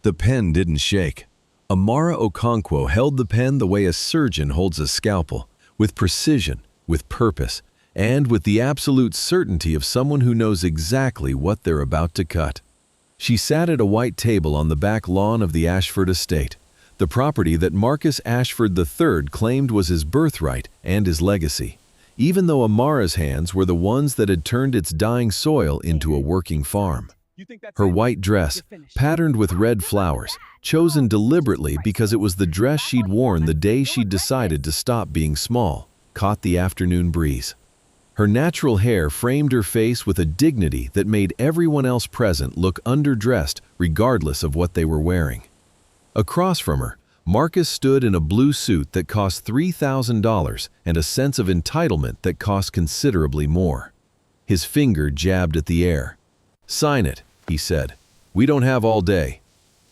The pen didn't shake. Amara Okonkwo held the pen the way a surgeon holds a scalpel, with precision, with purpose, and with the absolute certainty of someone who knows exactly what they're about to cut. She sat at a white table on the back lawn of the Ashford estate, the property that Marcus Ashford III claimed was his birthright and his legacy, even though Amara's hands were the ones that had turned its dying soil into a working farm. Her white dress, patterned with red flowers, chosen deliberately because it was the dress she'd worn the day she'd decided to stop being small, caught the afternoon breeze. Her natural hair framed her face with a dignity that made everyone else present look underdressed regardless of what they were wearing. Across from her, Marcus stood in a blue suit that cost $3,000 and a sense of entitlement that cost considerably more. His finger jabbed at the air. "Sign it," he said. "We don't have all day."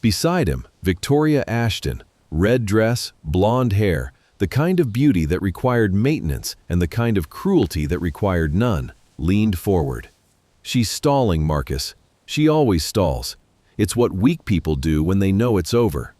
Beside him, Victoria Ashton, red dress, blonde hair, the kind of beauty that required maintenance and the kind of cruelty that required none, leaned forward. "She's stalling, Marcus. She always stalls. It's what weak people do when they know it's over."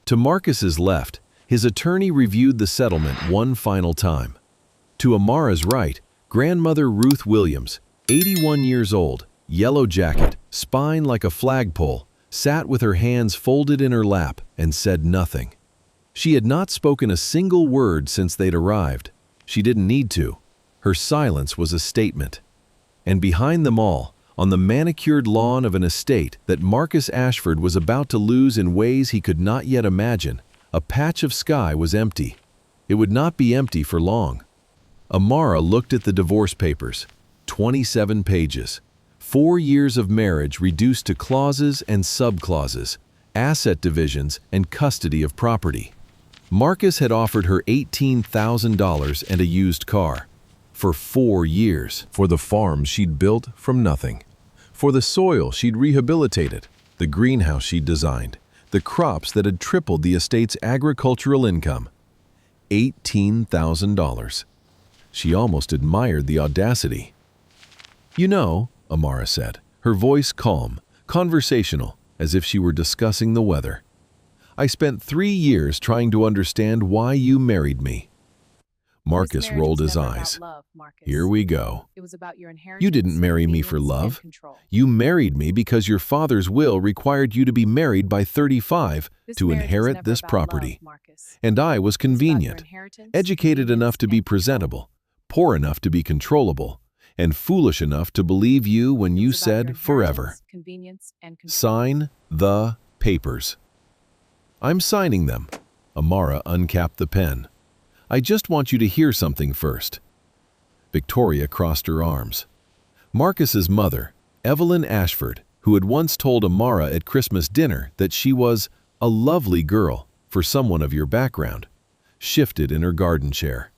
To Marcus's left, his attorney reviewed the settlement one final time. To Amara's right, grandmother Ruth Williams, 81 years old, yellow jacket, spine like a flagpole, sat with her hands folded in her lap and said nothing. She had not spoken a single word since they'd arrived. She didn't need to. Her silence was a statement. And behind them all, on the manicured lawn of an estate that Marcus Ashford was about to lose in ways he could not yet imagine, a patch of sky was empty. It would not be empty for long. Amara looked at the divorce papers. 27 pages. 4 years of marriage reduced to clauses and subclauses, asset divisions, and custody of property. Marcus had offered her $18,000 and a used car. For 4 years. For the farm she'd built from nothing. For the soil she'd rehabilitated, the greenhouse she'd designed, the crops that had tripled the estate's agricultural income. $18,000. She almost admired the audacity. "You know," Amara said, her voice calm, conversational, as if she were discussing the weather, "I spent 3 years trying to understand why you married me." Marcus rolled his eyes. "Here we go. You didn't marry me for love. You married me because your father's will required you to be married by 35 to inherit this property. And I was convenient, educated enough to be presentable, poor enough to be controllable, and foolish enough to believe you when you said forever. Sign the papers." "I'm signing them." Amara uncapped the pen. "I just want you to hear something first." Victoria crossed her arms. Marcus's mother, Evelyn Ashford, who had once told Amara at Christmas dinner that she was a lovely girl for someone of your background, shifted in her garden chair.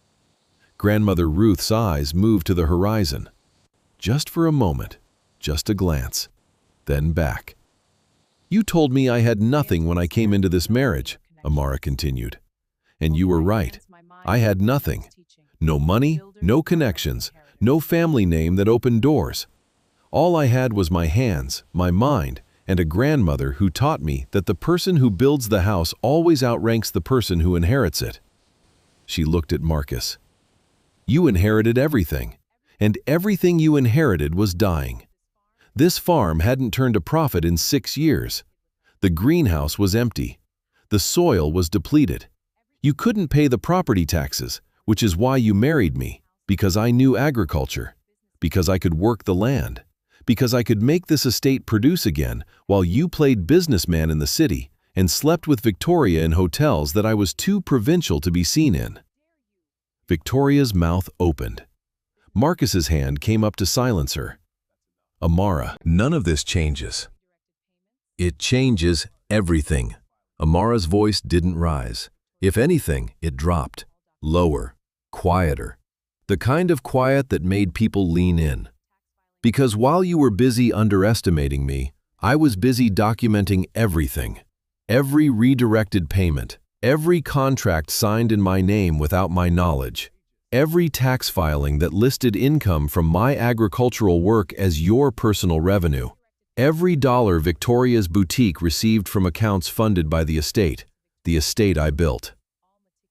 Grandmother Ruth's eyes moved to the horizon. Just for a moment, just a glance, then back. "You told me I had nothing when I came into this marriage," Amara continued. "And you were right. I had nothing. No money, no connections, no family name that opened doors. All I had was my hands, my mind, and a grandmother who taught me that the person who builds the house always outranks the person who inherits it." She looked at Marcus. "You inherited everything, and everything you inherited was dying. This farm hadn't turned a profit in 6 years. The greenhouse was empty. The soil was depleted. You couldn't pay the property taxes, which is why you married me, because I knew agriculture, because I could work the land, because I could make this estate produce again while you played businessman in the city and slept with Victoria in hotels that I was too provincial to be seen in." Victoria's mouth opened. Marcus's hand came up to silence her. "Amara, none of this changes." "It changes everything." Amara's voice didn't rise. If anything, it dropped. Lower, quieter. The kind of quiet that made people lean in. "Because while you were busy underestimating me, I was busy documenting everything. Every redirected payment, every contract signed in my name without my knowledge, every tax filing that listed income from my agricultural work as your personal revenue, Every dollar Victoria's boutique received from accounts funded by the estate I built.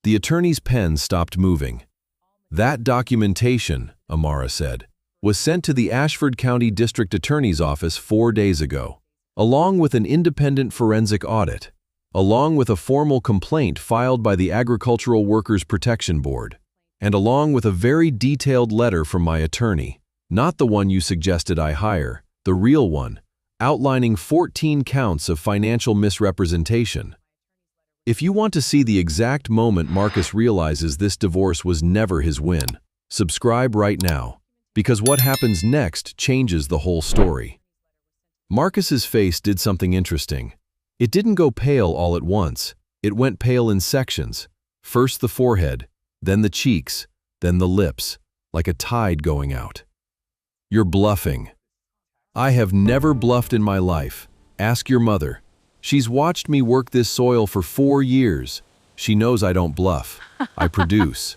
The attorney's pen stopped moving. That documentation, Amara said, was sent to the Ashford County District Attorney's Office 4 days ago, along with an independent forensic audit, along with a formal complaint filed by the Agricultural Workers Protection Board, and along with a very detailed letter from my attorney, not the one you suggested I hire, the real one, outlining 14 counts of financial misrepresentation. If you want to see the exact moment Marcus realizes this divorce was never his win, subscribe right now, because what happens next changes the whole story. Marcus's face did something interesting. It didn't go pale all at once. It went pale in sections. First the forehead, then the cheeks, then the lips, like a tide going out. You're bluffing. I have never bluffed in my life. Ask your mother. She's watched me work this soil for 4 years. She knows I don't bluff. I produce.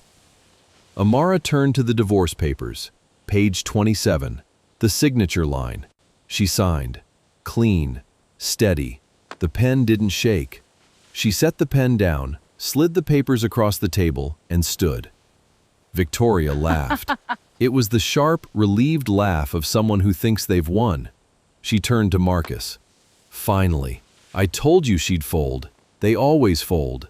Amara turned to the divorce papers. Page 27. The signature line. She signed. Clean. Steady. The pen didn't shake. She set the pen down, slid the papers across the table, and stood. Victoria laughed. It was the sharp, relieved laugh of someone who thinks they've won. She turned to Marcus. Finally. I told you she'd fold. They always fold.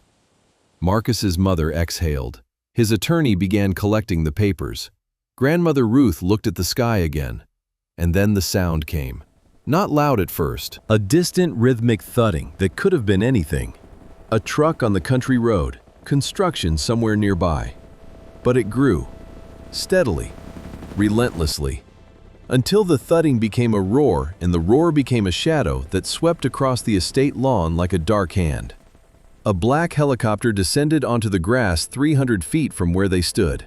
Marcus's mother exhaled. His attorney began collecting the papers. Grandmother Ruth looked at the sky again. And then the sound came. Not loud at first. A distant rhythmic thudding that could have been anything. A truck on the country road. Construction somewhere nearby. But it grew. Steadily. Relentlessly. Until the thudding became a roar and the roar became a shadow that swept across the estate lawn like a dark hand. A black helicopter descended onto the grass 300 feet from where they stood.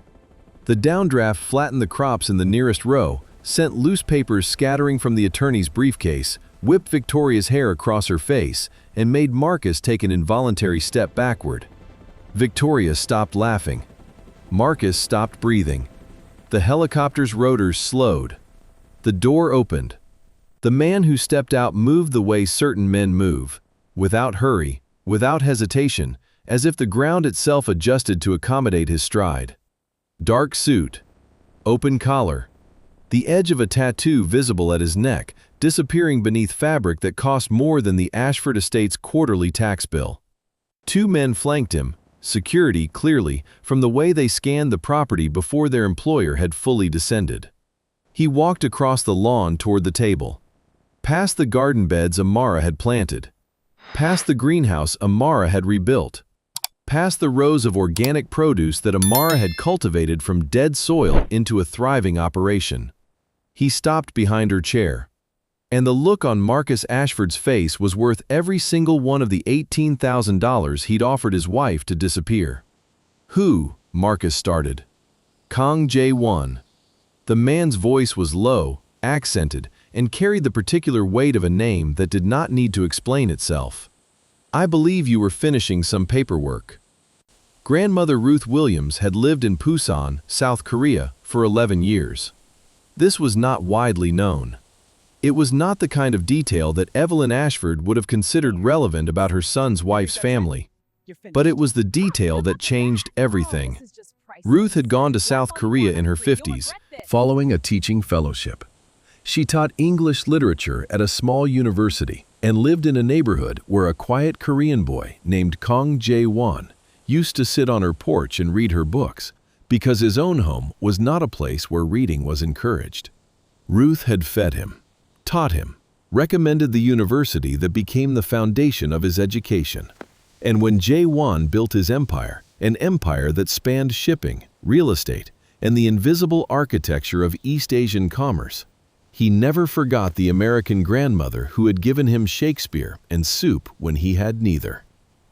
The downdraft flattened the crops in the nearest row, sent loose papers scattering from the attorney's briefcase, whipped Victoria's hair across her face, and made Marcus take an involuntary step backward. Victoria stopped laughing. Marcus stopped breathing. The helicopter's rotors slowed. The door opened. The man who stepped out moved the way certain men move, without hurry, without hesitation, as if the ground itself adjusted to accommodate his stride. Dark suit, open collar, the edge of a tattoo visible at his neck, disappearing beneath fabric that cost more than the Ashford estate's quarterly tax bill. 2 men flanked him, security clearly, from the way they scanned the property before their employer had fully descended. He walked across the lawn toward the table. Past the garden beds Amara had planted. Past the greenhouse Amara had rebuilt. Past the rows of organic produce that Amara had cultivated from dead soil into a thriving operation. He stopped behind her chair. And the look on Marcus Ashford's face was worth every single one of the $18,000 he'd offered his wife to disappear. Who? Marcus started. Kang Jae-won. The man's voice was low, accented, and carried the particular weight of a name that did not need to explain itself. I believe you were finishing some paperwork. Grandmother Ruth Williams had lived in Busan, South Korea, for 11 years. This was not widely known. It was not the kind of detail that Evelyn Ashford would have considered relevant about her son's wife's family. But it was the detail that changed everything. Ruth had gone to South Korea in her 50s, following a teaching fellowship. She taught English literature at a small university and lived in a neighborhood where a quiet Korean boy named Kang Jae-won used to sit on her porch and read her books, because his own home was not a place where reading was encouraged. Ruth had fed him, taught him, recommended the university that became the foundation of his education. And when Jae-won built his empire, an empire that spanned shipping, real estate, and the invisible architecture of East Asian commerce, he never forgot the American grandmother who had given him Shakespeare and soup when he had neither.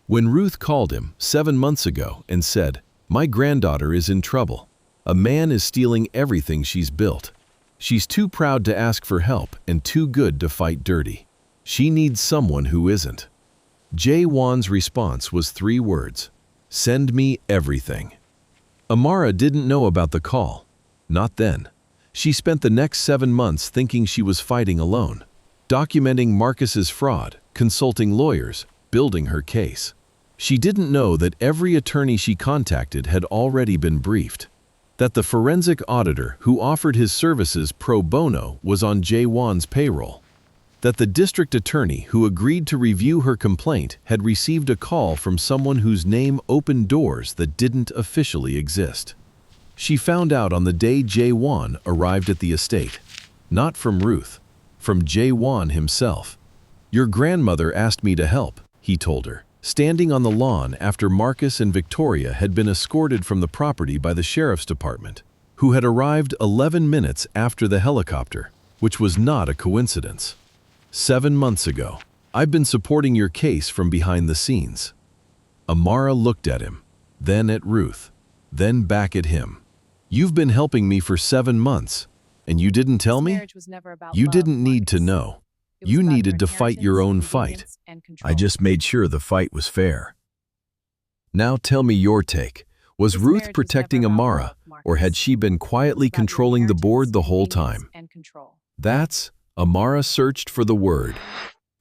When Ruth called him 7 months ago and said, "My granddaughter is in trouble. A man is stealing everything she's built. She's too proud to ask for help and too good to fight dirty. She needs someone who isn't." Jae-won's response was 3 words: "Send me everything." Amara didn't know about the call. Not then. She spent the next 7 months thinking she was fighting alone. documenting Marcus's fraud, consulting lawyers, building her case. She didn't know that every attorney she contacted had already been briefed, that the forensic auditor who offered his services pro bono was on Jae-won's payroll, that the district attorney who agreed to review her complaint had received a call from someone whose name opened doors that didn't officially exist. She found out on the day Jae-won arrived at the estate, not from Ruth, from Jae-won himself. "Your grandmother asked me to help," he told her, standing on the lawn after Marcus and Victoria had been escorted from the property by the sheriff's department, who had arrived 11 minutes after the helicopter, which was not a coincidence. "7 months ago, I've been supporting your case from behind the scenes." Amara looked at him, then at Ruth, then back at him. "You've been helping me for 7 months, and you didn't tell me? You didn't need to know. You needed to fight your own fight. I just made sure the fight was fair." Now tell me your take. Was Ruth protecting Amara, or had she been quietly controlling the board the whole time? Amara searched for the word.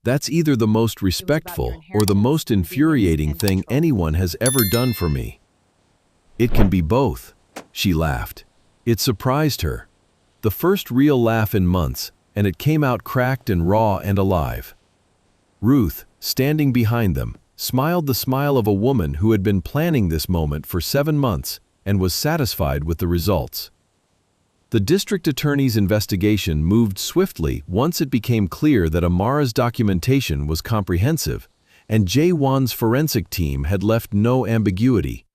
"That's either the most respectful or the most infuriating thing anyone has ever done for me." "It can be both," she laughed. It surprised her. The first real laugh in months, and it came out cracked and raw and alive. Ruth, standing behind them, smiled the smile of a woman who had been planning this moment for 7 months and was satisfied with the results. The district attorney's investigation moved swiftly once it became clear that Amara's documentation was comprehensive, and Jae-won's forensic team had left no ambiguity.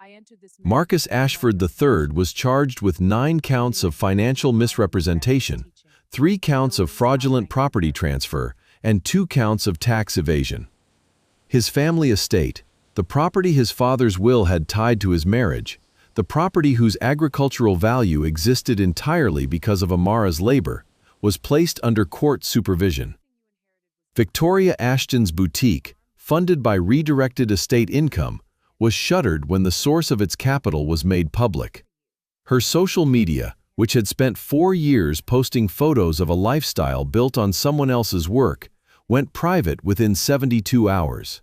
Marcus Ashford III was charged with 9 counts of financial misrepresentation, 3 counts of fraudulent property transfer, and 2 counts of tax evasion. His family estate, the property his father's will had tied to his marriage, the property whose agricultural value existed entirely because of Amara's labor, was placed under court supervision. Victoria Ashton's boutique, funded by redirected estate income, was shuttered when the source of its capital was made public. Her social media, which had spent 4 years posting photos of a lifestyle built on someone else's work, went private within 72 hours.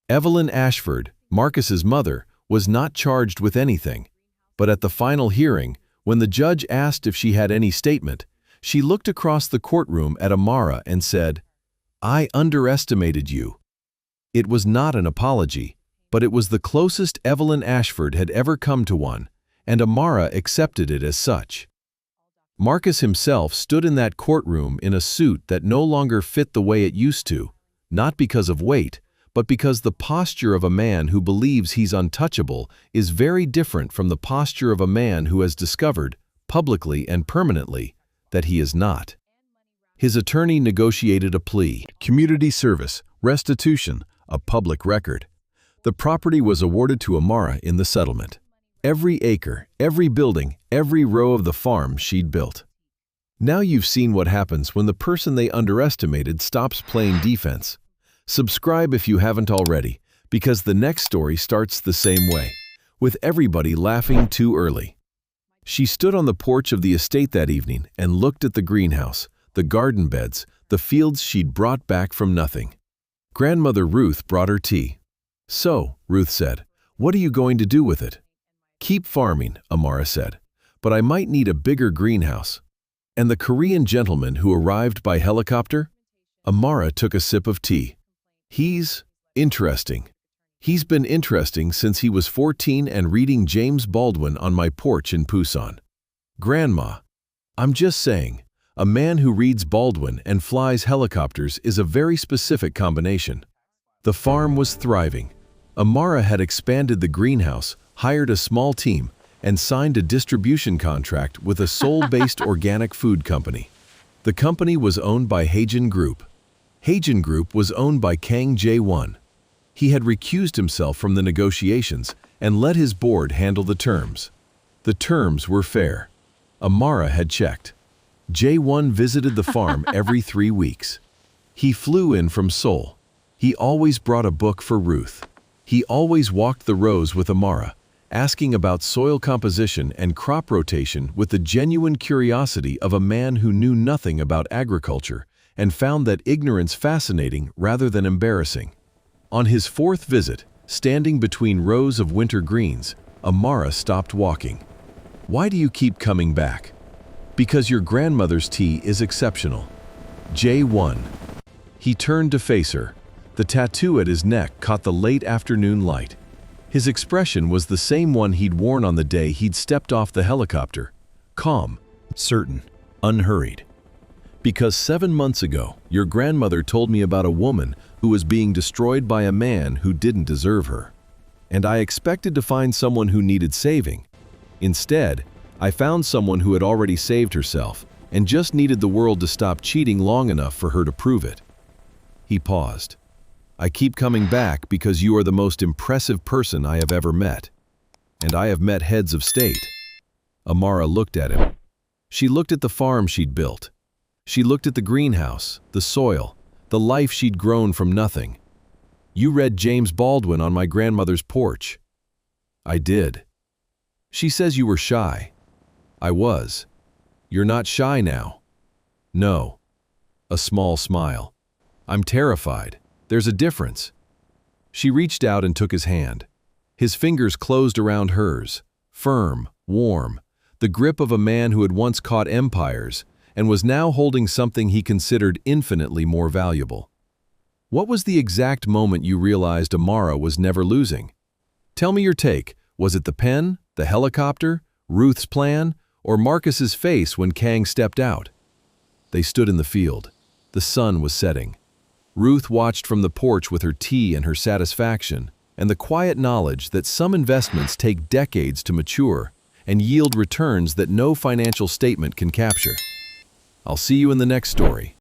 Evelyn Ashford, Marcus's mother, was not charged with anything, but at the final hearing, when the judge asked if she had any statement, she looked across the courtroom at Amara and said, "I underestimated you." It was not an apology, but it was the closest Evelyn Ashford had ever come to one, and Amara accepted it as such. Marcus himself stood in that courtroom in a suit that no longer fit the way it used to, not because of weight, but because the posture of a man who believes he's untouchable is very different from the posture of a man who has discovered, publicly and permanently, that he is not. His attorney negotiated a plea, community service, restitution, a public record. The property was awarded to Amara in the settlement. Every acre, every building, every row of the farm she'd built. Now you've seen what happens when the person they underestimated stops playing defense. Subscribe if you haven't already, because the next story starts the same way, with everybody laughing too early. She stood on the porch of the estate that evening and looked at the greenhouse, the garden beds, the fields she'd brought back from nothing. Grandmother Ruth brought her tea. "So," Ruth said, "what are you going to do with it?" "Keep farming," Amara said, "but I might need a bigger greenhouse." "And the Korean gentleman who arrived by helicopter?" Amara took a sip of tea. "He's interesting. He's been interesting since he was 14 and reading James Baldwin on my porch in Busan." "Grandma, I'm just saying, a man who reads Baldwin and flies helicopters is a very specific combination." The farm was thriving. Amara had expanded the greenhouse, hired a small team, and signed a distribution contract with a Seoul-based organic food company. The company was owned by Haejin Group. Haejin Group was owned by Kang Jae-won. He had recused himself from the negotiations and let his board handle the terms. The terms were fair. Amara had checked. Jae-won visited the farm every 3 weeks. He flew in from Seoul. He always brought a book for Ruth. He always walked the rows with Amara, asking about soil composition and crop rotation with the genuine curiosity of a man who knew nothing about agriculture and found that ignorance fascinating rather than embarrassing. On his fourth visit, standing between rows of winter greens, Amara stopped walking. "Why do you keep coming back?" "Because your grandmother's tea is exceptional." Jae-won. He turned to face her. The tattoo at his neck caught the late afternoon light. His expression was the same one he'd worn on the day he'd stepped off the helicopter. Calm, certain, unhurried. "Because 7 months ago, your grandmother told me about a woman who was being destroyed by a man who didn't deserve her. And I expected to find someone who needed saving. Instead, I found someone who had already saved herself and just needed the world to stop cheating long enough for her to prove it." He paused. "I keep coming back because you are the most impressive person I have ever met. And I have met heads of state." Amara looked at him. She looked at the farm she'd built. She looked at the greenhouse, the soil, the life she'd grown from nothing. "You read James Baldwin on my grandmother's porch." "I did." "She says you were shy." "I was." "You're not shy now." "No." A small smile. "I'm terrified. There's a difference." She reached out and took his hand. His fingers closed around hers, firm, warm, the grip of a man who had once caught empires and was now holding something he considered infinitely more valuable. "What was the exact moment you realized Amara was never losing? Tell me your take. Was it the pen, the helicopter, Ruth's plan, or Marcus's face when Kang stepped out?" They stood in the field. The sun was setting. Ruth watched from the porch with her tea and her satisfaction, and the quiet knowledge that some investments take decades to mature and yield returns that no financial statement can capture. I'll see you in the next story.